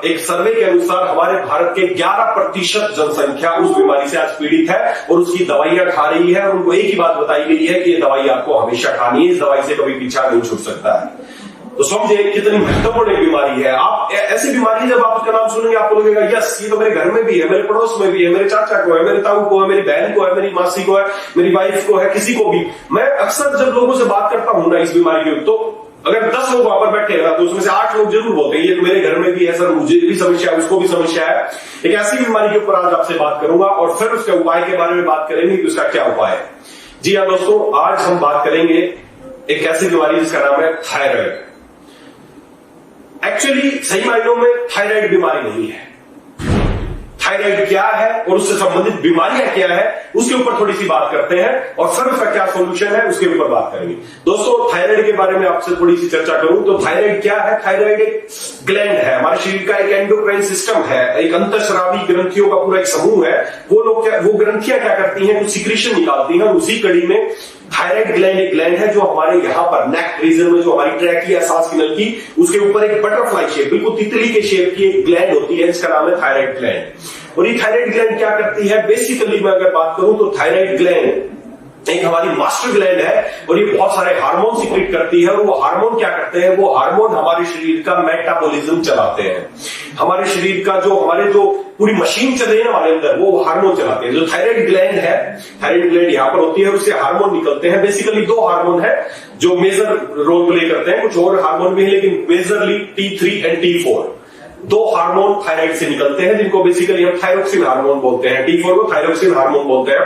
एक सर्वे के अनुसार हमारे भारत के 11% जनसंख्या उस बीमारी से आज पीड़ित है और उसकी दवाइयां खा रही है, और उनको एक ही बात बताई गई है कि ये दवाई आपको हमेशा खानी है, इस दवाई से कभी पीछा नहीं छूट सकता है। तो समझे कितनी महत्वपूर्ण बीमारी है। आप ऐसी बीमारी जब आप उसका नाम सुनेंगे आपको लगेगा यस ये तो मेरे घर में भी है, मेरे पड़ोस में भी है, मेरे चाचा को है, मेरे ताऊ को है, मेरी बहन को है, मेरी मासी को है, मेरी वाइफ को है, किसी को भी। मैं अक्सर जब लोगों से बात करता हूं ना इस बीमारी के, तो अगर 10 लोग वहां पर बैठे हैं ना तो उसमें से 8 लोग जरूर बोलते हैं ये तो मेरे घर में भी है सर, मुझे भी समस्या है, उसको भी समस्या है। एक ऐसी बीमारी के ऊपर आज आपसे बात करूंगा और फिर उसके उपाय के बारे में बात करेंगे कि उसका क्या उपाय है। जी हाँ दोस्तों, आज हम बात करेंगे एक ऐसी बीमारी जिसका नाम है थायराइड। एक्चुअली सही मायनों में थायराइड बीमारी नहीं है। थायराइड क्या है और उससे संबंधित बीमारियां क्या है उसके ऊपर थोड़ी सी बात करते हैं और फिर उसका क्या सॉल्यूशन है उसके ऊपर बात करेंगे। दोस्तों थायराइड के बारे में आपसे थोड़ी सी चर्चा करूं तो थायराइड क्या है। थायराइड एक ग्लैंड है, हमारे शरीर का एक एंडोक्राइन सिस्टम है, एक अंतःस्रावी ग्रंथियों का पूरा एक समूह है। वो ग्रंथियां क्या करती हैं, कुछ सिक्रीशन निकालती हैं, उसी कड़ी में थायराइड ग्लैंड एक ग्लैंड है जो हमारे यहां पर नेक रीजन में जो हमारी ट्रैकिया सांस की नली उसके ऊपर एक बटरफ्लाई शेप, बिल्कुल तितली के शेप की एक ग्लैंड होती है, इसका नाम है थायराइड ग्लैंड। और ये थायराइड ग्लैंड क्या करती है, बेसिकली मैं अगर बात करूं तो थायराइड ग्लैंड एक हमारी मास्टर ग्लैंड है और ये बहुत सारे हार्मोन सिक्रेट करती है। और वो हार्मोन क्या करते हैं, वो हार्मोन हमारे शरीर का मेटाबॉलिज्म चलाते हैं। हमारे शरीर का जो हमारे जो पूरी मशीन चल रही है हमारे अंदर वो हार्मोन चलाते हैं। जो थायराइड ग्लैंड है, थायराइड ग्लैंड यहां पर होती है और उससे हार्मोन निकलते हैं। बेसिकली 2 हार्मोन है जो मेजर रोल प्ले करते हैं, कुछ और हार्मोन भी है लेकिन majorly T3 and T4 2 hormone thyroid से निकलते हैं जिनको बेसिकली हम थायरोक्सिन हार्मोन बोलते हैं। T4 को थायरोक्सिन हार्मोन बोलते हैं।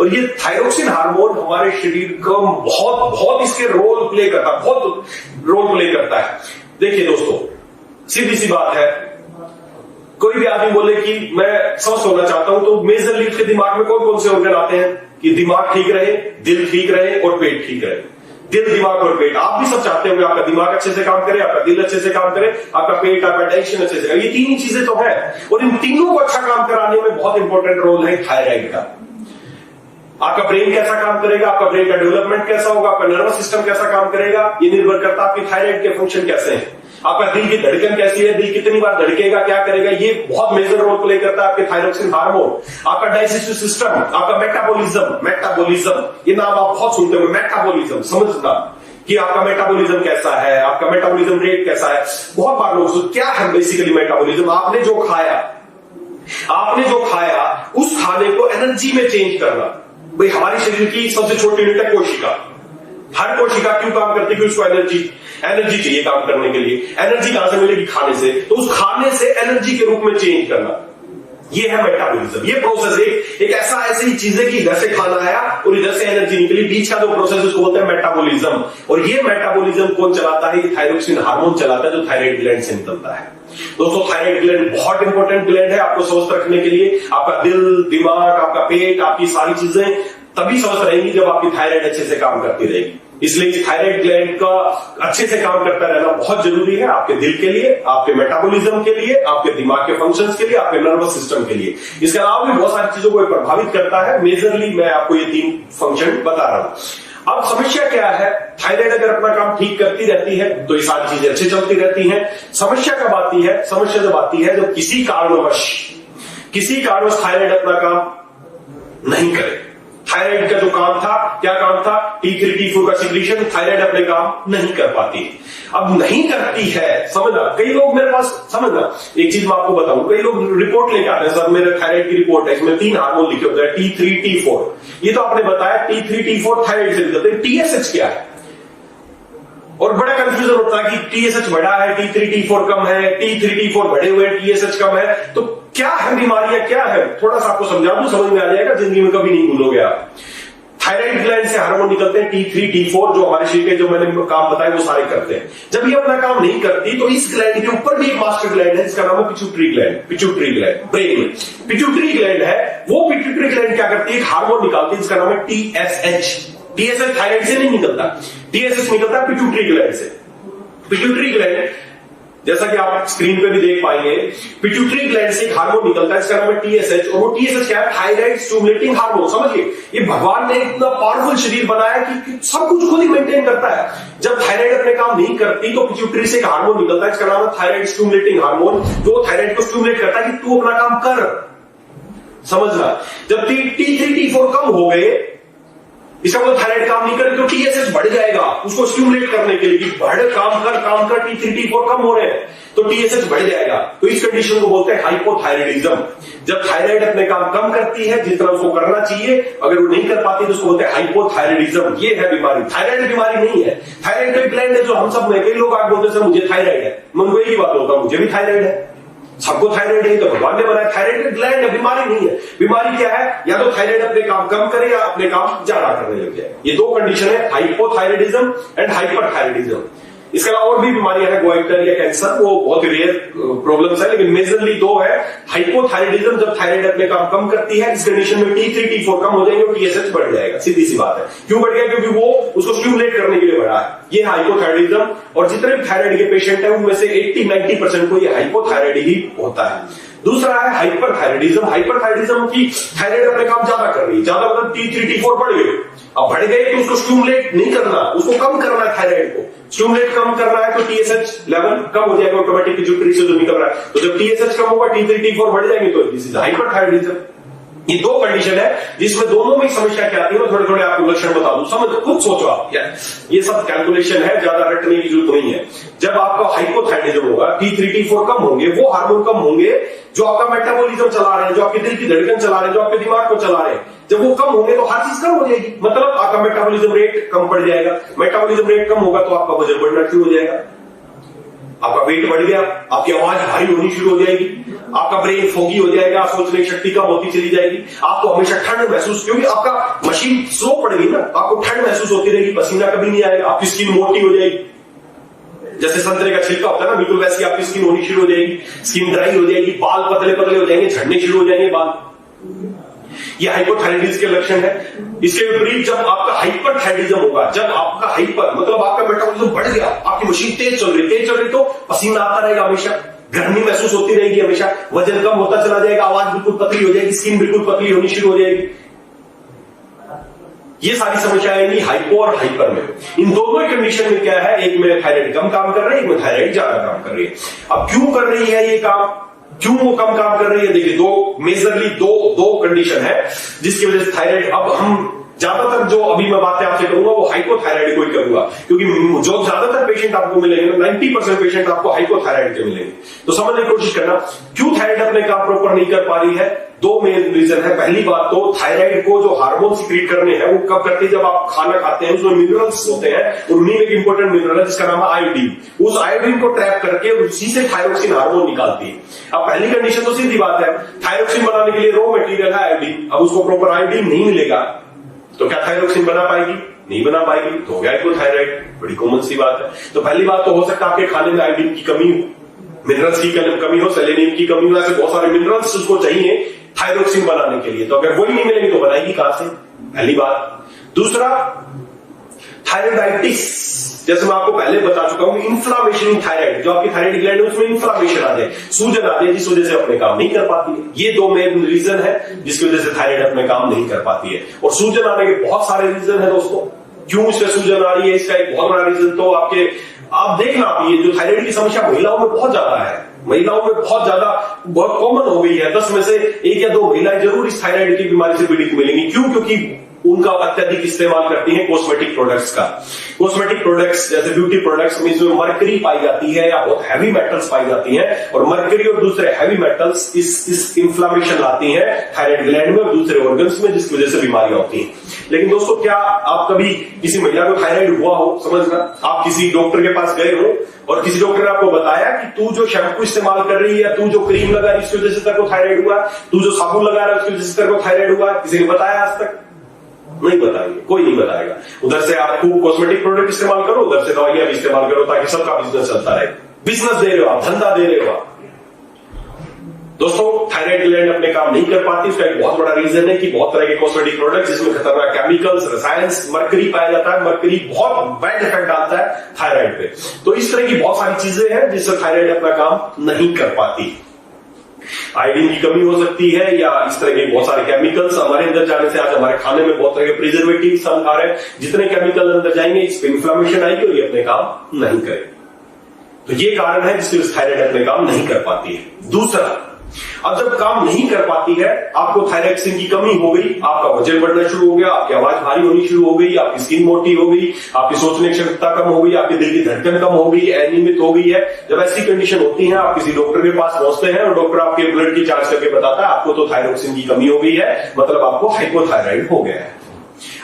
और ये थायरोक्सिन हार्मोन हमारे शरीर को बहुत इसके रोल प्ले करता है, बहुत रोल प्ले करता है। देखिए दोस्तों, सीधी सी बात है, कोई भी आदमी बोले कि मैं स्वस्थ होना चाहता हूं तो मेजरली उसके दिमाग में कौन कौन से ऑर्गन आते हैं कि दिमाग ठीक रहे, दिल ठीक रहे और पेट ठीक रहे। दिल, दिमाग और पेट, आप भी सब चाहते होंगे आपका दिमाग अच्छे से काम करे, आपका दिल अच्छे से काम करे, आपका पेट, आपका डाइजेशन अच्छे से करे। ये 3 ही चीजें तो है और इन तीनों को अच्छा काम कराने में बहुत इंपॉर्टेंट रोल है थायराइड का। आपका ब्रेन कैसा काम करेगा, आपका ब्रेन का डेवलपमेंट कैसा होगा, आपका नर्वस सिस्टम कैसा काम करेगा, ये निर्भर करता है आपकी थायराइड के फंक्शन कैसे हैं। आपका दिल की धड़कन कैसी है, दिल कितनी बार धड़केगा, क्या करेगा, ये बहुत मेजर रोल प्ले करता है आपके थायरोक्सिन हार्मोन। आपका डाइजेस्टिव सिस्टम, आपका मेटाबॉलिज्म, ये नाम आप बहुत सुनते हो, मेटाबॉलिज्म, समझना कि आपका मेटाबॉलिज्म कैसा है, आपका मेटाबॉलिज्म रेट कैसा है। बहुत बार लोग क्या है बेसिकली मेटाबॉलिज्म, आपने जो खाया उस खाने को एनर्जी में चेंज करना। भाई हमारे शरीर की सबसे छोटी यूनिट है कोशिका। हर कोशिका क्यों काम करती है, उसको एनर्जी चाहिए काम करने के लिए। एनर्जी कहां से मिलेगी, खाने से। तो उस खाने से एनर्जी के रूप में चेंज करना, ये है मेटाबॉलिज्म। ये प्रोसेस एक ऐसी चीज है कि इधर से खाना आया और इधर से एनर्जी निकली, बीच का जो प्रोसेस उसको बोलते हैं मेटाबॉलिज्म। और ये मेटाबॉलिज्म कौन चलाता है, ये थायरोक्सिन हार्मोन चलाता है जो थायराइड ग्लैंड से निकलता है। दोस्तों थायराइड ग्लैंड बहुत इंपॉर्टेंट ग्लैंड है आपको स्वस्थ रखने के लिए। आपका दिल, दिमाग, आपका पेट, आपकी सारी चीजें तभी स्वस्थ रहेंगी जब आपकी थायराइड अच्छे से काम करती रहेगी। इसलिए थायराइड ग्लैंड का अच्छे से काम करता रहना बहुत जरूरी है आपके दिल के लिए, आपके मेटाबॉलिज्म के लिए, आपके दिमाग के फंक्शंस के लिए, आपके नर्वस सिस्टम के लिए। इसके अलावा भी बहुत सारी चीजों को प्रभावित करता है। मेजरली मैं आपको ये 3 फंक्शन बता रहा हूं। अब समस्या क्या है, थायराइड अगर अपना काम ठीक करती रहती है तो ये सारी चीजें अच्छी चलती रहती हैं। समस्या जब आती है जब किसी कारणवश थायराइड अपना काम नहीं करे। थायराइड का जो काम था, क्या काम था, T3 T4 का सिक्रीशन, थायराइड अपने काम नहीं कर पाती। अब नहीं करती है, समझना, कई लोग मेरे पास, समझना एक चीज मैं आपको बताऊं, कई लोग रिपोर्ट लेके आते हैं, सर मेरे थायराइड की रिपोर्ट है, इसमें 3 हार्मोन लिखे होते हैं T3 T4। ये तो आपने बताया T3 T4 थायराइड से निकलते हैं। TSH क्या है, और बड़ा कंफ्यूजन होता है कि TSH बढ़ा है, T3 T4 कम है, T3 T4 बढ़े हुए, TSH कम है। तो क्या है बीमारियां, क्या है, थोड़ा सा आपको समझा दूं, समझ में आ जाएगा, जिंदगी में कभी नहीं भूलोगे आप। थायराइड ग्लैंड से हार्मोन निकलते हैं T3 T4 जो हमारे शरीर के जो मैंने काम बताए वो सारे करते हैं। जब ये अपना काम नहीं करती तो इस ग्लैंड के ऊपर भी एक मास्टर ग्लैंड है जिसका नाम है पिट्यूटरी ग्लैंड ब्रेन में। पिट्यूटरी ग्लैंड है, वो पिट्यूटरी ग्लैंड क्या करती है, एक हार्मोन निकालती है जिसका नाम है TSH थायराइड से नहीं निकलता, TSH निकलता है पिट्यूटरी ग्लैंड से। पिट्यूटरी ग्लैंड जैसा कि आप स्क्रीन पे भी देख पाएंगे, पिट्यूटरी ग्लैंड से एक हार्मोन निकलता है, इसका नाम है टीएसएच, और वो टीएसएच क्या है? Thyroid stimulating hormone. समझिए, ये भगवान ने इतना पावरफुल शरीर बनाया कि सब कुछ खुद ही मेंटेन करता है। जब थायराइड अपने काम नहीं करती तो पिट्यूटरी से एक हार्मोन निकलता है, इसका नाम है थायराइड स्टिमुलेटिंग हार्मोन, जो थायराइड को स्टिमुलेट करता है कि तू अपना काम कर। समझना, जब T3 T4 कम हो गए, इसका मतलब थायराइड काम नहीं करे तो टीएसएच बढ़ जाएगा उसको स्टिमुलेट करने के लिए कि बढ़ काम कर T3 T4 कम हो रहे हैं तो टीएसएच बढ़ जाएगा। तो इस कंडीशन को बोलते हैं हाइपोथायराइडिज्म। जब थायराइड अपने काम कम करती है जितना उसको करना चाहिए, अगर वो नहीं कर पाती तो उसको बोलते हैं हाइपोथायराइडिज्म। ये है बीमारी। थायराइड बीमारी नहीं है, थायराइड तो ग्लैंड है जो हम सब में, कई लोग आगे बोलते हैं मुझे थायराइड है, मैं उनको यही बात बोलता हूं मुझे भी थायराइड है, सबको थायराइड है, तो भगवान ने बनाया। थायराइड ग्लैंड है, बीमारी नहीं है। बीमारी क्या है? या तो थायराइड अपने काम कम करे या अपने काम ज्यादा करने लग जाए। ये दो कंडीशन है, हाइपोथायराइडिज्म एंड हाइपरथायराइडिज्म। इसके अलावा और भी बीमारियां हैं, गोइटर या कैंसर, वो बहुत रेयर प्रॉब्लम्स है, लेकिन मेजरली दो है। हाइपोथायराइडिज्म, जब थायराइड अपने काम कम करती है, इस कंडीशन में T3 T4 कम हो जाएंगे और टीएसएच बढ़ जाएगा। सीधी सी बात है। क्यों बढ़ गया? क्योंकि वो उसको स्टिमुलेट करने के लिए बढ़ा है। ये हाइपोथायराइडिज्म। और जितने भी थायराइड के पेशेंट हैं उनमें से 80-90% को ये हाइपोथायराइड ही होता है। दूसरा है हाइपरथायराइडिज्म। हाइपरथायराइडिज्म की थायराइड अपने काम ज्यादा कर रही है, ज्यादा मतलब T3 T4 बढ़ गए। अब बढ़ गए तो उसको स्टिमुलेट नहीं करना, उसको कम करना है। थायराइड को स्टिमुलेट कम करना है तो टीएसएच लेवल कम हो जाएगा ऑटोमेटिक, पिट्यूटरी से जो निकल रहा है। तो जब टीएसएच कम होगा T3 T4 बढ़ जाएंगे, तो दिस इज हाइपरथायराइडिज्म। ये दो कंडीशन है जिसमें दोनों में समस्या क्या आती है, मैं थोड़े थोड़े आपको लक्षण बता दूं, समझ खुद सोचो आप। ये सब कैलकुलेशन है, ज्यादा रटने की जरूरत नहीं है। जब आपका हाइपोथायराइडिज्म होगा, T3 T4 कम होंगे, वो हार्मोन कम होंगे जो आपका मेटाबॉलिज्म चला रहे हैं, जो आपके दिल की धड़कन चला रहे हैं, जो आपके दिमाग को चला रहे हैं। जब वो कम होंगे तो हर चीज कम हो जाएगी, मतलब आपका मेटाबॉलिज्म रेट कम पड़ जाएगा। मेटाबॉलिज्म रेट कम होगा तो आपका वजन बढ़ना शुरू हो जाएगा, आपका वेट बढ़ गया, आपकी आवाज भारी होनी शुरू हो जाएगी, आपका ब्रेन फोगी हो जाएगा, सोचने की शक्ति कम होती चली जाएगी, आपको हमेशा ठंड महसूस, क्योंकि आपका मशीन स्लो पड़ेगी ना, आपको ठंड महसूस होती रहेगी, पसीना कभी नहीं आएगा, आपकी स्किन मोटी हो जाएगी, जैसे संतरे का छिलका होता है ना, बिल्कुल वैसी आपकी स्किन होनी शुरू हो जाएगी, स्किन ड्राई हो जाएगी, बाल पतले पतले हो जाएंगे, झड़ने शुरू हो जाएंगे बाल। ये हाइपोथायराइडिज्म के लक्षण है। इसके विपरीत जब आपका हाइपरथायराइडिज्म होगा, जब आपका हाइपर मतलब आपका मेटाबॉलिज्म बढ़ गया, आपकी मशीन तेज चल रही तो पसीना आता रहेगा, हमेशा गर्मी महसूस होती रहेगी, हमेशा वजन कम होता चला जाएगा, आवाज बिल्कुल पतली हो जाएगी, स्किन बिल्कुल पतली होनी शुरू हो जाएगी। ये सारी समस्याएं आएंगी हाइपो और हाइपर में। इन दोनों कंडीशन में क्या है, एक में थायराइड कम काम कर रही है, एक में थायराइड ज्यादा काम कर रही है। अब क्यों कर रही है ये काम, क्यों वो कम काम कर रही है? देखिए, मेजरली दो कंडीशन है जिसकी वजह से थायराइड, अब हम ज्यादातर जो अभी मैं बातें आपसे करूंगा वो हाइपोथायराइड को ही करूंगा, क्योंकि जो ज्यादातर पेशेंट आपको मिलेंगे, 90% पेशेंट आपको हाइपोथायराइड के मिलेंगे। तो समझने की कोशिश करना, क्यों थायराइड अपने काम प्रॉपर नहीं कर पा रही है। दो मेन रीजन है। पहली बात तो थायराइड को जो हार्मोन सीक्रेट करने हैं वो कब करती है, जब आप खाना खाते हैं, उसमें मिनरल्स होते हैं, उनमें एक इंपॉर्टेंट मिनरल है जिसका नाम है आयोडीन। उस आयोडीन को ट्रैप करके उसी से थायरोक्सिन हार्मोन निकालती है। अब पहली कंडीशन तो सीधी बात है, थायरोक्सिन बनाने के लिए रॉ मटेरियल है आयोडीन, अब उसको प्रॉपर आयोडीन नहीं मिलेगा तो क्या थायरोक्सिन बना पाएगी? नहीं बना पाएगी, तो हो गया हाइपोथायराइड। बड़ी कॉमन सी बात है। तो पहली बात तो हो सकता है आपके खाने में आयोडीन की कमी हो, मिनरल्स की कमी हो, सेलेनियम की कमी हो, ऐसे बहुत सारे मिनरल्स उसको चाहिए थायरोक्सिन बनाने के लिए। तो अगर वही नहीं मिलेगी तो बनाएगी कहां से, पहली बात। दूसरा, थायराइडाइटिस, जैसे मैं आपको पहले बता चुका हूं, इन्फ्लामेशन इन थायराइड, जो आपकी थायराइड ग्लैंड है उसमें इन्फ्लामेशन आ जाए, सूजन आ जाए, जिस वजह से अपने काम नहीं कर पाती है। ये दो मेन रीजन है जिसकी वजह से थायराइड अपने काम नहीं कर पाती है। और सूजन आने के बहुत सारे रीजन है दोस्तों, क्यों इससे सूजन आ रही है, इसका एक बहुत बड़ा रीजन तो आप देखना, आप ये जो थायराइड की समस्या महिलाओं में बहुत ज्यादा है, महिलाओं में बहुत कॉमन हो गई है। 10 में से 1 या 2 महिलाएं जरूर इस थायराइड की बीमारी से पीड़ित मिलेंगी। क्यों? क्योंकि उनका अत्यधिक इस्तेमाल करती हैं कॉस्मेटिक प्रोडक्ट्स का। कॉस्मेटिक प्रोडक्ट्स जैसे ब्यूटी प्रोडक्ट्स में इसमें मरकरी पाई जाती है या बहुत हैवी मेटल्स पाई जाती हैं, और मरकरी और दूसरे हैवी मेटल्स इस इंफ्लामेशन लाती हैं थायराइड ग्लैंड में और दूसरे ऑर्गन्स में, जिसकी वजह से बीमारियां होती हैं। लेकिन दोस्तों, क्या आप कभी किसी महिला को थायराइड हुआ हो, समझना, आप किसी डॉक्टर के पास गए हो और किसी डॉक्टर ने आपको बताया कि तू जो शैम्पू इस्तेमाल कर रही है, तू जो क्रीम लगा रही है उसकी वजह से तेरे को थायराइड हुआ, तू जो साबुन लगा रहा है उसकी वजह से तेरे को थायराइड हुआ, किसी ने बताया आज तक? नहीं बताएंगे, कोई नहीं बताएगा। उधर से आप खूब कॉस्मेटिक प्रोडक्ट इस्तेमाल करो, उधर से दवाइयां भी इस्तेमाल करो, ताकि सबका बिजनेस चलता रहे। बिजनेस दे रहे हो आप, धंधा दे रहे हो आप। दोस्तों, थायराइड ग्लैंड अपने काम नहीं कर पाती। उसका एक बहुत बड़ा रीजन है कि बहुत तरह के कॉस्मेटिक प्रोडक्ट्स जिसमें खतरनाक केमिकल्स, रसायन, मरकरी पाया जाता है। मरकरी बहुत बैड इफेक्ट डालता है थायराइड पे। तो इस तरह की बहुत सारी चीजें हैं जिससे थायराइड अपना काम नहीं कर पाती। आयोडीन की कमी हो सकती है, या इस तरह के बहुत सारे केमिकल्स हमारे अंदर जाने से। आज हमारे खाने में बहुत तरह के प्रिजर्वेटिव्स हम खा रहे हैं, जितने केमिकल अंदर जाएंगे इस पे इन्फ्लेमेशन आएगी और ये अपने काम नहीं करेगी। तो ये कारण है जिससे थायराइड अपने काम नहीं कर पाती है। दूसरा, अब जब काम नहीं कर पाती है, आपको थायरॉक्सिन की कमी हो गई, आपका वजन बढ़ना शुरू हो गया, आपकी आवाज भारी होनी शुरू हो गई, आपकी स्किन मोटी हो गई, आपकी सोचने की क्षमता कम हो गई, आपके दिल की धड़कन कम हो गई, एनीमिक हो गई है। जब ऐसी कंडीशन होती है, आप किसी डॉक्टर के पास पहुंचते हैं और डॉक्टर आपके ब्लड की जांच करके बताता है आपको तो थायरॉक्सिन की कमी हो गई है, मतलब आपको हाइपोथायराइड हो गया है।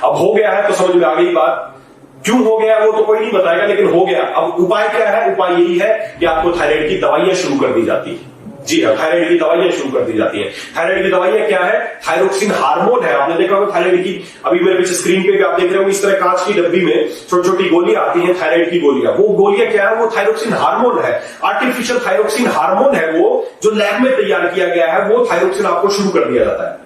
अब हो गया है तो समझ में आ गई बात। क्यों हो गया वो तो कोई नहीं बताएगा, लेकिन हो गया। अब उपाय क्या है? उपाय यही है कि आपको थायराइड की दवाइयां शुरू कर दी जाती है। जी हाँ, थायराइड की दवाइयां शुरू कर दी जाती हैं। थायराइड की दवाइयां क्या है? थायरोक्सिन हार्मोन है। आपने देखा होगा थायराइड की, अभी मेरे पीछे स्क्रीन पे आप देख रहे हो, इस तरह कांच की डब्बी में छोटी छोटी गोलियां आती हैं, थायराइड की गोलियां। वो गोलियां क्या है? वो थायरोक्सिन हार्मोन है, आर्टिफिशियल थायरोक्सिन हार्मोन है, वो जो लैब में तैयार किया गया है। वो थायरोक्सिन आपको शुरू कर दिया जाता है।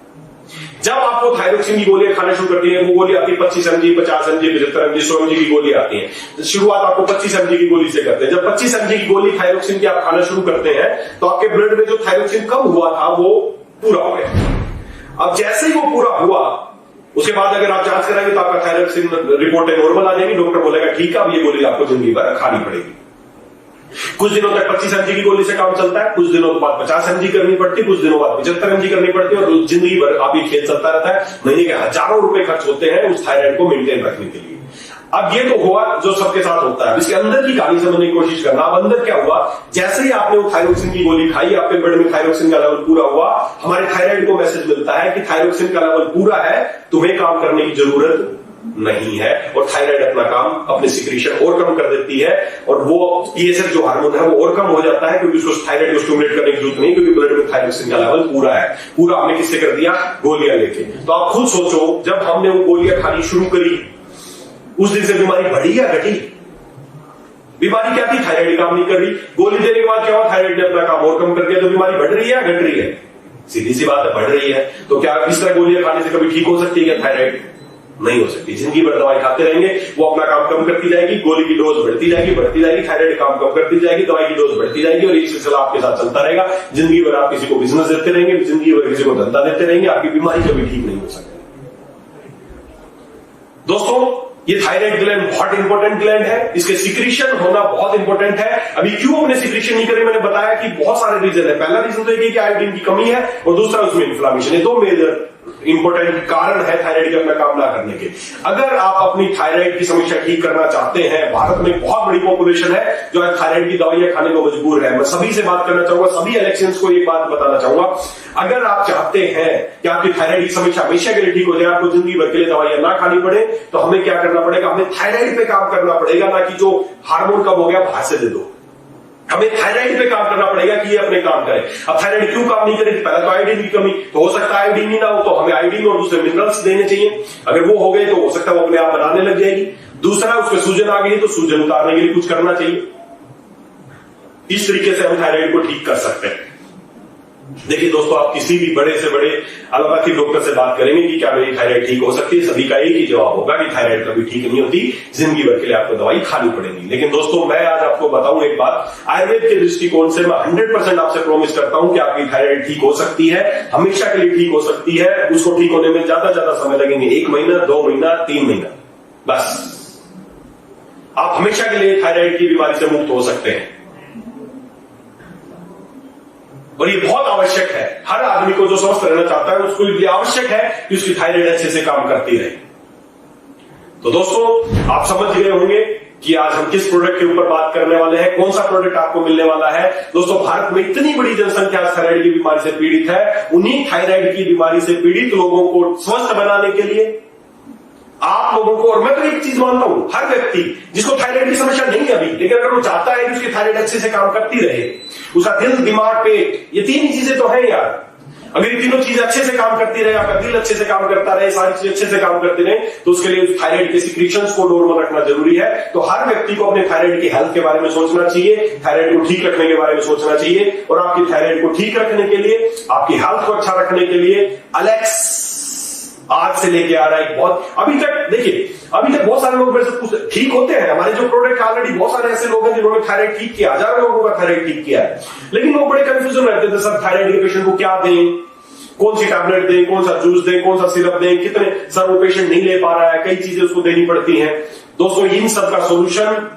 जब आपको थायरोक्सिन की गोलियां खाना शुरू करती है, वो गोली आती है 25 mg, 50 mg, 75 mg, 100 mg की गोली आती है। शुरुआत आपको 25 mg की गोली से करते हैं। जब 25 mg की गोली थायरोक्सिन की आप खाना शुरू करते हैं, तो आपके ब्लड में जो थायरोक्सिन कम हुआ था वो पूरा हो गया। अब जैसे ही वो पूरा हुआ, उसके बाद अगर आप जांच कराएंगे तो आपका थायरोक्सिन रिपोर्टें नॉर्मल आ जाएगी। डॉक्टर बोलेगा ठीक है, अब ये गोली आपको जिंदगी भर खानी पड़ेगी। कुछ दिनों तक 25 mg की गोली से काम चलता है, कुछ दिनों बाद 50 mg करनी पड़ती है, कुछ दिनों बाद 75 mg करनी पड़ती है, और जिंदगी भर आप ये खेल चलता रहता है। महीने के हजारों रुपए खर्च होते हैं उस थायराइड को मेंटेन रखने के लिए। अब ये तो हुआ जो सबके साथ होता है। इसके अंदर की कहानी समझने की कोशिश करना। अब अंदर क्या हुआ? जैसे ही आपने वो थायरोक्सिन की गोली खाई, आपके ब्लड में थायरोक्सिन का लेवल पूरा हुआ, हमारे थायराइड को मैसेज मिलता है कि थायरोक्सिन का लेवल पूरा है, तुम्हें काम करने की जरूरत नहीं है। और थायराइड अपना काम, अपने सिक्रीशन और कम कर देती है, और वो TSH जो हार्मोन है वो और कम हो जाता है, क्योंकि उसको थायराइड को स्टिमुलेट करने की जरूरत नहीं, क्योंकि ब्लड में थायरोक्सिन का लेवल पूरा है। पूरा हमने किससे कर दिया? गोलियां लेके। तो आप खुद सोचो, जब हमने वो गोलियां खानी शुरू करी, उस दिन से बीमारी बढ़ी या घटी? बीमारी क्या थी? थायराइड काम नहीं कर रही। गोली देने के बाद क्या हुआ? थायराइड ने अपना काम और कम कर दिया। तो बीमारी बढ़ रही है या घट रही है? सीधी सी बात है, बढ़ रही है। तो क्या इस तरह गोलियां खाने से कभी ठीक हो सकती है क्या थायराइड? नहीं हो सकती। जिंदगी भर दवाई खाते रहेंगे, वो अपना काम कम करती जाएगी, गोली की डोज बढ़ती जाएगी, थायराइड काम कम करती जाएगी, दवाई की डोज बढ़ती जाएगी, और ये सिलसिला आपके साथ चलता रहेगा। जिंदगी भर आप किसी को बिजनेस देते रहेंगे, जिंदगी भर किसी को धंधा देते रहेंगे, आपकी बीमारी कभी ठीक नहीं हो सकती। दोस्तों, ये थायराइड ग्लैंड बहुत इंपॉर्टेंट ग्लैंड है, इसके सिक्रीशन होना बहुत इंपॉर्टेंट है। अभी क्यों हमने सिक्रीशन नहीं करी, मैंने बताया कि बहुत सारे रीजन है। पहला रीजन तो ये कि आयोडीन की कमी है, और दूसरा उसमें इन्फ्लेमेशन है। दो मेजर इंपॉर्टेंट कारण है थायराइड के अपना काम ना करने के। अगर आप अपनी थायराइड की समस्या ठीक करना चाहते हैं, भारत में बहुत बड़ी पॉपुलेशन है जो आज थायराइड की दवाइयां खाने को मजबूर है। मैं सभी से बात करना चाहूंगा, सभी इलेक्शंस को एक बात बताना चाहूंगा, अगर आप चाहते हैं कि आपकी थायराइड की समस्या हमेशा के लिए ठीक हो जाए, आपको जिंदगी भर के लिए दवाइयां ना खानी पड़े, तो हमें क्या करना पड़ेगा? हमें थायराइड पे काम करना पड़ेगा, ना कि जो हार्मोन कम हो गया बाहर से दे दो। हमें थायराइड पे काम करना पड़ेगा कि ये अपने काम करे। अब थायराइड क्यों काम नहीं करेगी? पहला तो आयोडीन की कमी, तो हो सकता है आयोडीन ही ना हो, तो हमें आयोडीन और दूसरे मिनरल्स देने चाहिए। अगर वो हो गए तो हो सकता है वो अपने आप बनाने लग जाएगी। दूसरा, उसमें सूजन आ गई तो सूजन उतारने के लिए कुछ करना चाहिए। इस तरीके से हम थायराइड को ठीक कर सकते हैं। देखिए दोस्तों, आप किसी भी बड़े से बड़े एलोपैथिक डॉक्टर से बात करेंगे कि क्या मेरी थायराइड ठीक हो सकती है, सभी का एक ही जवाब होगा कि थायराइड कभी ठीक नहीं होती, जिंदगी भर के लिए आपको दवाई खानी पड़ेगी। लेकिन दोस्तों, मैं आज आपको बताऊं एक बात, आयुर्वेद के दृष्टिकोण से मैं 100% आपसे प्रॉमिस करता हूं कि आपकी थायराइड ठीक हो सकती है, हमेशा के लिए ठीक हो सकती है। उसको ठीक होने में ज्यादा समय लगेंगे, 1 महीना, 2 महीना, 3 महीना, बस। आप हमेशा के लिए थायराइड की बीमारी से मुक्त हो सकते हैं। और ये बहुत आवश्यक है, हर आदमी को जो स्वस्थ रहना चाहता है उसको ये आवश्यक है कि उसकी थायराइड अच्छे से काम करती रहे। तो दोस्तों, आप समझ गए होंगे कि आज हम किस प्रोडक्ट के ऊपर बात करने वाले हैं, कौन सा प्रोडक्ट आपको मिलने वाला है। दोस्तों, भारत में इतनी बड़ी जनसंख्या थायराइड की बीमारी से पीड़ित है, उन्हीं थायराइड की बीमारी से पीड़ित लोगों को स्वस्थ बनाने के लिए आप लोगों को, और मैं तो एक चीज मानता हूं, हर व्यक्ति जिसको थायराइड की समस्या नहीं है अभी, लेकिन अगर वो चाहता है कि उसकी थायराइड अच्छे से काम करती रहे, उसका दिल, दिमाग, पेट, ये 3 ही चीजें तो है यार। अगर ये तीनों चीजें अच्छे से काम करती रहे, आपका दिल अच्छे से काम करता रहे, सारी चीजें अच्छे से काम करती रहे, तो उसके लिए थायराइड के सिक्रीशंस को नॉर्मल रखना जरूरी है। तो हर व्यक्ति को अपने थायराइड की हेल्थ के बारे में सोचना चाहिए, थायराइड को ठीक रखने के बारे में सोचना चाहिए। और आपकी थायराइड को ठीक रखने के लिए, आपकी हेल्थ को अच्छा रखने के लिए अलेक्स आज से लेके आ रहा है बहुत। अभी तक बहुत सारे लोग मेरे से ठीक होते हैं। हमारे जो प्रोडक्ट ऑलरेडी बहुत सारे ऐसे लोग हैं जिन्होंने थायराइड ठीक किया, हजारों लोगों का थायराइड ठीक किया है। लेकिन लोग बड़े कंफ्यूजन रहते थे, सर थायराइड के पेशेंट को क्या दें, कौन सी टैबलेट दें, कौन सा जूस दें, कौन सा सिरप दें, कितने, सर वो पेशेंट नहीं ले पा रहा है, कई चीजें उसको देनी पड़ती हैं। दोस्तों इन सब का सोल्यूशन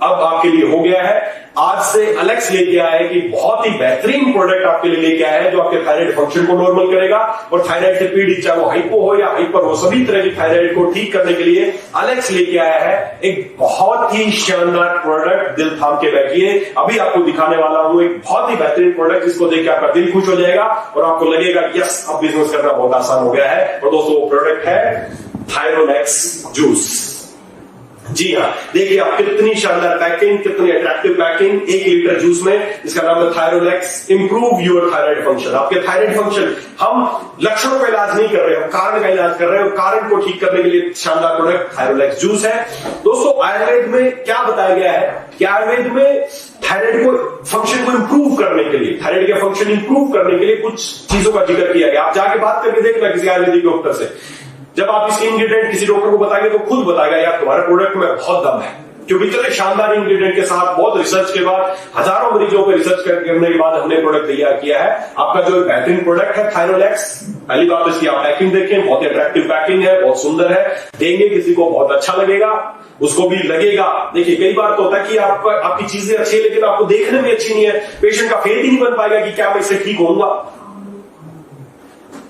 अब आपके लिए हो गया है। आज से अलेक्स लेके आया है कि बहुत ही बेहतरीन प्रोडक्ट आपके लिए लेके आया है जो आपके थायराइड फंक्शन को नॉर्मल करेगा। और थायराइड से पीड़ित, चाहे वो हाइपो हो या हाइपर हो, सभी तरह की थायराइड को ठीक करने के लिए अलेक्स लेके आया है एक बहुत ही शानदार प्रोडक्ट। दिल थाम के बैठिए, अभी आपको दिखाने वाला हूं एक बहुत ही बेहतरीन प्रोडक्ट जिसको देख के आपका दिल खुश हो जाएगा और आपको लगेगा यस अब बिजनेस करना बहुत आसान हो गया है। और दोस्तों वो प्रोडक्ट है थायरोलेक्स जूस। जी हाँ, देखिए आप कितनी शानदार पैकिंग, कितनी अट्रैक्टिव पैकिंग, 1 लीटर जूस में। इसका नाम है थायरोलेक्स इंप्रूव योर थायराइड फंक्शन। आपके थायराइड फंक्शन, हम लक्षणों का इलाज नहीं कर रहे, हम कारण का इलाज कर रहे हैं। और कारण को ठीक करने के लिए शानदार प्रोडक्ट थायरोलेक्स जूस है। दोस्तों आयुर्वेद में क्या बताया गया है कि आयुर्वेद में थायराइड को फंक्शन को इंप्रूव करने के लिए, थायराइड के फंक्शन इंप्रूव करने के लिए कुछ चीजों का जिक्र किया गया। आप जाके बात करके देखना किसी आयुर्वेदिक डॉक्टर से। जब आप इसके इंग्रेडिएंट किसी डॉक्टर को बताएंगे तो खुद बताएगा यार तुम्हारे प्रोडक्ट में बहुत दम है, क्योंकि इतने शानदार इंग्रेडिएंट के साथ बहुत रिसर्च के बाद, हजारों मरीजों पर रिसर्च करने के बाद हमने प्रोडक्ट तैयार किया है। आपका जो बेहतरीन प्रोडक्ट है थायरोलेक्स, पहली बात तो इसकी आप पैकिंग देखें, बहुत अट्रैक्टिव पैकिंग है, बहुत सुंदर है। देंगे किसी को बहुत अच्छा लगेगा, उसको भी लगेगा। देखिए कई बार तो होता है कि आपकी चीजें अच्छी है लेकिन आपको देखने में अच्छी नहीं है, पेशेंट का फेथ ही नहीं बन पाएगा कि क्या मैं इससे ठीक होऊंगा।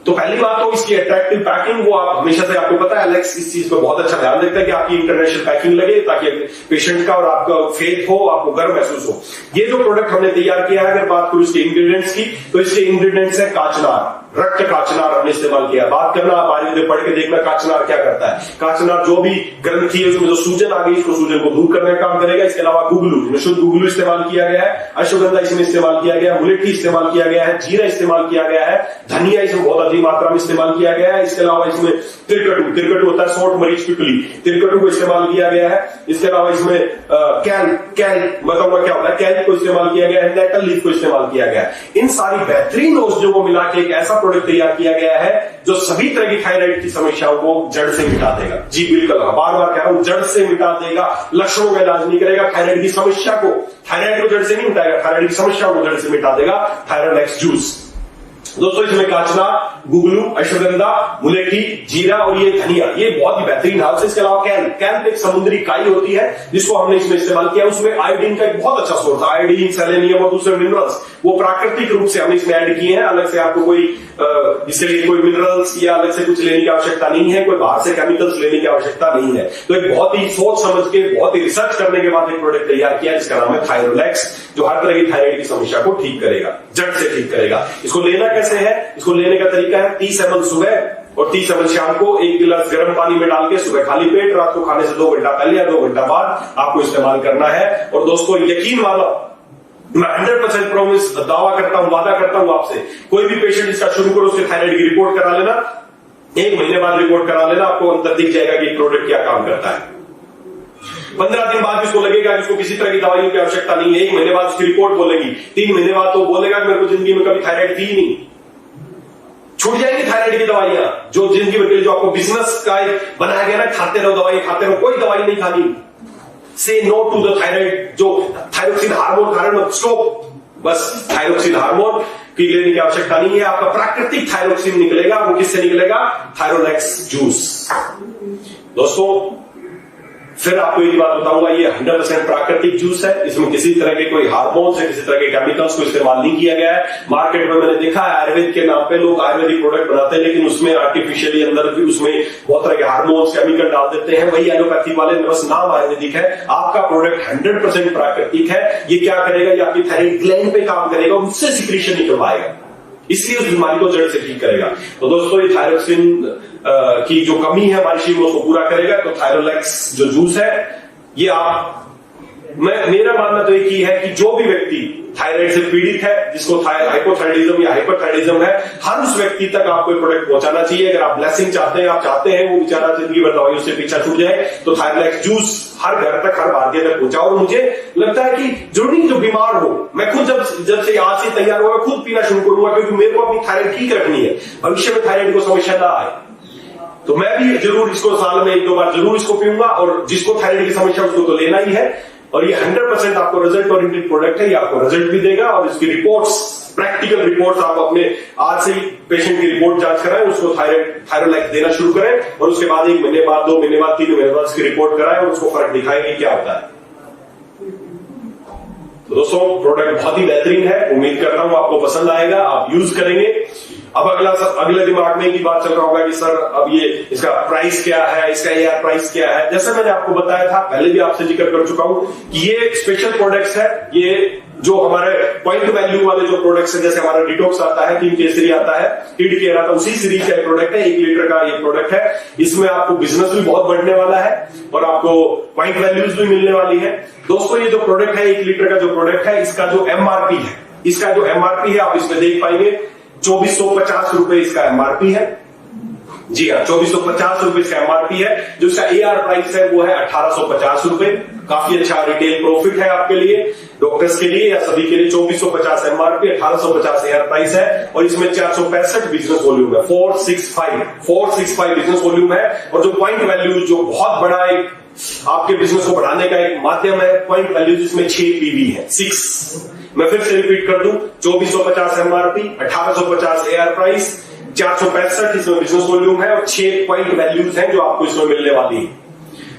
तो पहली बात तो इसकी अट्रैक्टिव पैकिंग, वो आप हमेशा से, आपको पता है अलेक्स इस चीज पर बहुत अच्छा ध्यान देता है कि आपकी इंटरनेशनल पैकिंग लगे ताकि पेशेंट का और आपका फेथ हो, आपको गर्व महसूस हो। ये जो प्रोडक्ट हमने तैयार किया है, अगर बात करूं इसके इंग्रेडिएंट्स की, तो इसके इंग्रेडिएंट्स है काचनार, रक्त काचनार हमने इस्तेमाल किया। बात करना आप आयुर्वेद में पढ़ के देखना काचनार क्या करता है। काचनार जो भी ग्रंथि है उसमें जो सूजन आ गई, इसको सूजन को दूर करने का काम करेगा। इसके अलावा गुगलू, शुद्ध गुगलू इस्तेमाल किया गया है, अश्वगंधा इसमें इस्तेमाल किया गया है, मुलेठी इस्तेमाल किया गया है, जीरा इस्तेमाल किया गया है, धनिया इसमें बहुत अधिक मात्रा में इस्तेमाल किया गया है। इसके अलावा इसमें तिरकटू होता है, सोट मरीच पिपली, तिरकटू को इस्तेमाल किया गया है। इसके अलावा इसमें कैल बताऊंगा क्या होता है, कैल को इस्तेमाल किया गया है, नेटल लीफ को इस्तेमाल किया गया है। इन सारी बेहतरीन औषधियों को मिला के एक ऐसा प्रोडक्ट तैयार किया गया है जो सभी तरह की थायराइड की समस्याओं को जड़ से मिटा देगा। जी बिल्कुल, बार बार कह रहा हूं, जड़ से मिटा देगा। लक्षणों का इलाज नहीं करेगा, थायराइड की समस्या को, थायराइड को जड़ से नहीं मिटाएगा, थायराइड की समस्या को जड़ से मिटा देगा थायरोलेक्स जूस। दोस्तों इसमें काचना, गुगलू, अश्वगंधा, मुलेठी, जीरा और ये धनिया, ये बहुत ही बेहतरीन हाउस है। इसके अलावा कैल एक समुद्री काई होती है जिसको हमने इसमें इस्तेमाल किया। उसमें आयोडीन का एक बहुत अच्छा सोर्स है, आयोडीन, सेलेनियम और दूसरे मिनरल्स, वो प्राकृतिक रूप से हमने इसमें ऐड किए हैं। अलग से आपको कोई इसके लिए कोई मिनरल्स या अलग से कुछ लेने की आवश्यकता नहीं है, कोई बाहर से केमिकल्स लेने की आवश्यकता नहीं है। तो एक बहुत ही सोच समझ के, बहुत ही रिसर्च करने के बाद एक प्रोडक्ट तैयार किया जिसका नाम है थायरोलेक्स, जो हर तरह की थायराइड की समस्या को ठीक करेगा, जड़ से ठीक करेगा। इसको लेना कैसे है, इसको लेने का तरीका है 30 ml सुबह और 30 ml शाम को, 1 गिलास गर्म पानी में डाल के सुबह खाली पेट, रात को खाने से 2 घंटा पहले या 2 घंटा बाद आपको इस्तेमाल करना है। और दोस्तों यकीन मानो, मैं 100% प्रॉमिस, दावा करता हूं, वादा करता हूं आपसे, कोई भी पेशेंट इसका शुरू करो, उसके थायराइड की रिपोर्ट करा लेना, 1 महीने बाद रिपोर्ट करा लेना, आपको अंतर दिख जाएगा कि प्रोडक्ट क्या काम करता है। 15 दिन बाद इसको लगेगा कि इसको किसी तरह की दवाइयों की आवश्यकता नहीं है। 1 महीने बाद उसकी रिपोर्ट बोलेगी, 3 महीने बाद तो बोलेगा कि मेरे को जिंदगी में कभी थायराइड थी ही नहीं। छूट जाएंगी थायराइड की दवाइयां, जो जिंदगी भर के लिए जो आपको बिजनेस का बनाया गया ना, खाते रहो दवाई, खाते रहो, कोई दवाई नहीं खानी। से नो टू द थायराइड, जो थायरोक्सिन हार्मोन खा रहे हो, स्टॉप, बस थायरोक्सिन हार्मोन की लेने की आवश्यकता नहीं है। आपका प्राकृतिक थायरोक्सिन निकलेगा, वो किससे निकलेगा, थायरोलेक्स जूस। दोस्तों फिर आपको एक बात बताऊंगा, ये 100% प्राकृतिक जूस है, इसमें किसी तरह के कोई हार्मोन से, किसी तरह के केमिकल्स को इस्तेमाल नहीं किया गया है। मार्केट में मैंने देखा है आयुर्वेद के नाम पे लोग आयुर्वेदिक प्रोडक्ट बनाते हैं, लेकिन उसमें आर्टिफिशियली अंदर भी उसमें बहुत तरह के हार्मोन्स, केमिकल डाल देते हैं। वही एलोपैथी वाले में बस नाम आयुर्वेदिक है, आपका प्रोडक्ट 100% प्राकृतिक है। ये क्या करेगा, ये आपकी थायराइड ग्लैंड पे काम करेगा, उससे सिक्रीशन निकलवाएगा, इसलिए उस बीमारी को जड़ से ठीक करेगा। तो दोस्तों ये थायरोक्सिन की जो कमी है हमारे शरीर में उसको पूरा करेगा। तो थायरोलेक्स जो जूस है, ये आप, मेरा मानना तो एक ही है कि जो भी व्यक्ति थायराइड से पीड़ित है, जिसको हाइपोथायराइडिज्म या हाइपरथायराइडिज्म है, हर उस व्यक्ति तक आपको प्रोडक्ट पहुंचाना चाहिए। अगर आप ब्लेसिंग चाहते हैं, आप चाहते हैं वो बेचारा जिंदगी भर दवाइयों से पीछा छूट जाए, तो थायरलैक्स जूस हर घर तक, हर भारतीय तक पहुंचाओ। और मुझे लगता है कि जरूरी जो बीमार हो, मैं खुद जब से आज से तैयार हुआ, खुद पीना शुरू करूंगा, क्योंकि मेरे को अपनी थायराइड ठीक रखनी है, भविष्य में थायराइड को समस्या ना आए। तो मैं भी जरूर इसको साल में 1-2 बार जरूर इसको पीऊंगा, और जिसको थायराइड की समस्या उसको तो लेना ही है। और ये 100% आपको रिजल्ट ओरिएंटेड प्रोडक्ट है, ये आपको रिजल्ट भी देगा। और इसकी रिपोर्ट्स, प्रैक्टिकल रिपोर्ट्स, आप अपने आज से ही पेशेंट की रिपोर्ट जांच कराएं, उसको थायरोलैक्स देना शुरू करें, और उसके बाद 1 महीने बाद, 2 महीने बाद, 3 महीने बाद उसकी रिपोर्ट कराएं और उसको फर्क दिखाएं कि क्या होता है। तो दोस्तों, प्रोडक्ट बहुत ही बेहतरीन है, उम्मीद करता हूं आपको पसंद आएगा, आप यूज करेंगे। अब अगले दिमाग में की बात चल रहा होगा कि सर अब ये इसका प्राइस क्या है, इसका AR प्राइस क्या है। जैसे मैंने आपको बताया था, पहले भी आपसे जिक्र कर चुका हूं कि ये स्पेशल प्रोडक्ट्स है। ये जो हमारे पॉइंट वैल्यू वाले जो प्रोडक्ट्स है, जैसे हमारा डिटॉक्स आता है, किंग केसरी आता है, किड केयर आता है, उसी सीरीज का प्रोडक्ट है। 1 लीटर का ये प्रोडक्ट है। इसमें आपको बिजनेस भी बहुत बढ़ने वाला है और आपको पॉइंट वैल्यूज भी मिलने वाली है। दोस्तों, ये जो प्रोडक्ट है, 1 लीटर का जो प्रोडक्ट है, इसका जो MRP है, आप इसमें देख पाएंगे 2450 रुपए इसका MRP है। जी हाँ, 2450 रुपए इसका MRP है। जो इसका AR प्राइस है वो है 1850 रुपए। काफी अच्छा रिटेल प्रॉफिट है आपके लिए, डॉक्टर्स के लिए या सभी के लिए। 2450 MRP, 1850 AR प्राइस है, और इसमें 465 बिजनेस वॉल्यूम है। 465 बिजनेस वॉल्यूम है। और जो पॉइंट वैल्यू, जो बहुत बड़ा एक आपके बिजनेस को बढ़ाने का एक माध्यम है, पॉइंट वैल्यू, जिसमें 6 PV है, 6। मैं फिर से रिपीट कर दूं, 2450 MRP, 1850 AR प्राइस, 465 इसमें बिजनेस वॉल्यूम है, और 6 पॉइंट वैल्यूज हैं जो आपको इसमें मिलने वाली है।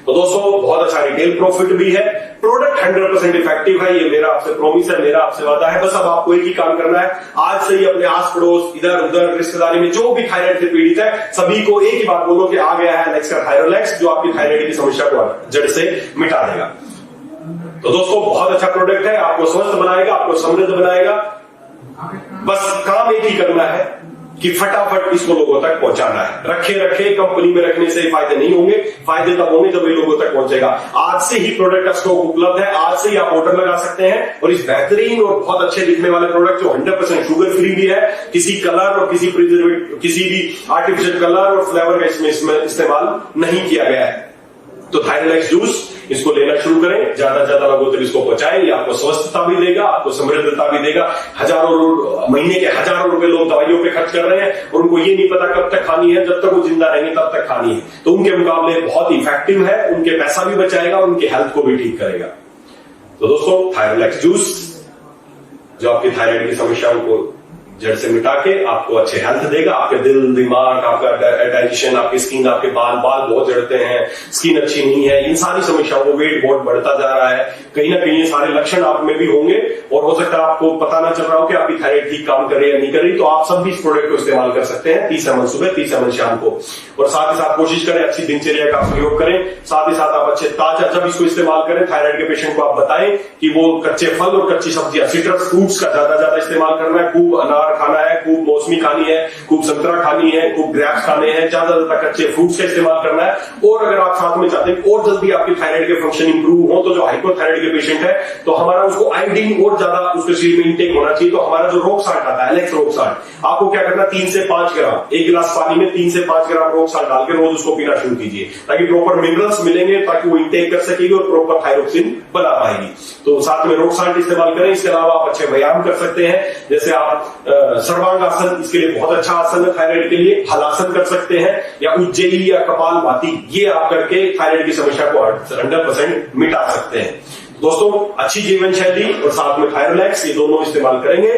तो दोस्तों, बहुत अच्छा रिटेल प्रॉफिट भी है। प्रोडक्ट 100% इफेक्टिव है, ये मेरा आपसे प्रॉमिस है, मेरा आपसे वादा है। बस अब आपको एक ही काम करना है, आज से ही अपने आस पड़ोस, इधर उधर, रिश्तेदारी में जो भी थायराइड से पीड़ित है, सभी को एक ही बात बोलो कि आ गया है एलेक्स का थायरोलैक्स, जो आपकी थायराइड की समस्या को जड़ से मिटा देगा। तो दोस्तों, बहुत अच्छा प्रोडक्ट है, आपको स्वस्थ बनाएगा, आपको समृद्ध बनाएगा। बस काम एक ही करना है कि फटाफट इसको लोगों तक पहुंचाना है। रखे कंपनी में रखने से फायदे नहीं होंगे, फायदे तब होंगे जब ये लोगों तक पहुंचेगा। आज से ही प्रोडक्ट का स्टॉक उपलब्ध है, आज से ही आप ऑर्डर लगा सकते हैं। और इस बेहतरीन और बहुत अच्छे दिखने वाले प्रोडक्ट, जो 100% शुगर फ्री भी है, किसी कलर और किसी प्रिजर्वेटिव, किसी भी आर्टिफिशियल कलर और फ्लेवर का इसमें इस्तेमाल नहीं किया गया है। तो थायरोलैक्स जूस, इसको लेना शुरू करें, ज्यादा से ज्यादा लोगों तक इसको पहुंचाएं। ये आपको स्वस्थता भी देगा, आपको समृद्धता भी देगा। महीने के हजारों रुपए लोग दवाइयों पे खर्च कर रहे हैं, और उनको ये नहीं पता कब तक खानी है, जब तक वो जिंदा रहेंगे तब तक खानी है। तो उनके मुकाबले बहुत इफेक्टिव है, उनके पैसा भी बचाएगा और उनके हेल्थ को भी ठीक करेगा। तो दोस्तों, थायरोलैक्स जूस, जो आपकी थायराइड की समस्याओं को जड़ से मिटा के आपको अच्छे हेल्थ देगा। आपके दिल, दिमाग, आपका डाइजेशन, आपकी स्किन, आपके बाल बहुत जड़ते हैं, स्किन अच्छी नहीं है, इन सारी समस्याओं को, वेट बहुत बढ़ता जा रहा है, कहीं ना कहीं ये सारे लक्षण आप में भी होंगे, और हो सकता है आपको पता ना चल रहा हो कि आपकी थायराइड ठीक काम कर रही है या नहीं कर रही। तो आप सब भी इस प्रोडक्ट को इस्तेमाल कर सकते हैं, 30 ml सुबह, 30 ml शाम को। और साथ ही साथ कोशिश करें अच्छी दिनचर्या का प्रयोग करें। साथ ही साथ आप अच्छे ताजा, जब इसको इस्तेमाल करें, थायराइड के पेशेंट को आप बताएं कि वो कच्चे फल और कच्ची सब्जियां, सिट्रस फ्रूट्स का ज्यादा इस्तेमाल करना है। खूब अनार खाना है, खूब मौसमी खानी है, खूब संतरा खानी है, खूब ग्रेप्स खाने हैं, ज्यादा कच्चे फ्रूट्स का इस्तेमाल करना है। और अगर आप साथ में चाहते हैं और जल्दी आपकी थायराइड के फंक्शन इंप्रूव हो, तो जो हाइपोथायराइड के पेशेंट है, तो हमारा उसको आयोडीन और ज्यादा उसके शरीर में इंटेक होना चाहिए। तो हमारा जो रॉक साल्ट आता है, एलेक्स रॉक साल्ट, आपको क्या करना, 3 से 5 ग्राम, 1 गिलास पानी में 3 से 5 ग्राम रॉक साल्ट डाल के रोज उसको पीना शुरू कीजिए, ताकि प्रॉपर मिनरल्स मिलेंगे, ताकि वो इंटेक कर सकेगी और प्रॉपर थायरोक्सिन बना पाएगी। तो साथ में रॉक साल्ट इस्तेमाल करें। इसके अलावा आप अच्छे व्यायाम कर सकते हैं, जैसे आप सर्वांग आसन, इसके लिए बहुत अच्छा आसन है थायराइड के लिए। हलासन कर सकते हैं, या उज्जयी या कपालभाति, ये आप करके थायराइड की समस्या को 100% मिटा सकते हैं। दोस्तों, अच्छी जीवन शैली और साथ में थायरोलैक्स, ये दोनों इस्तेमाल करेंगे।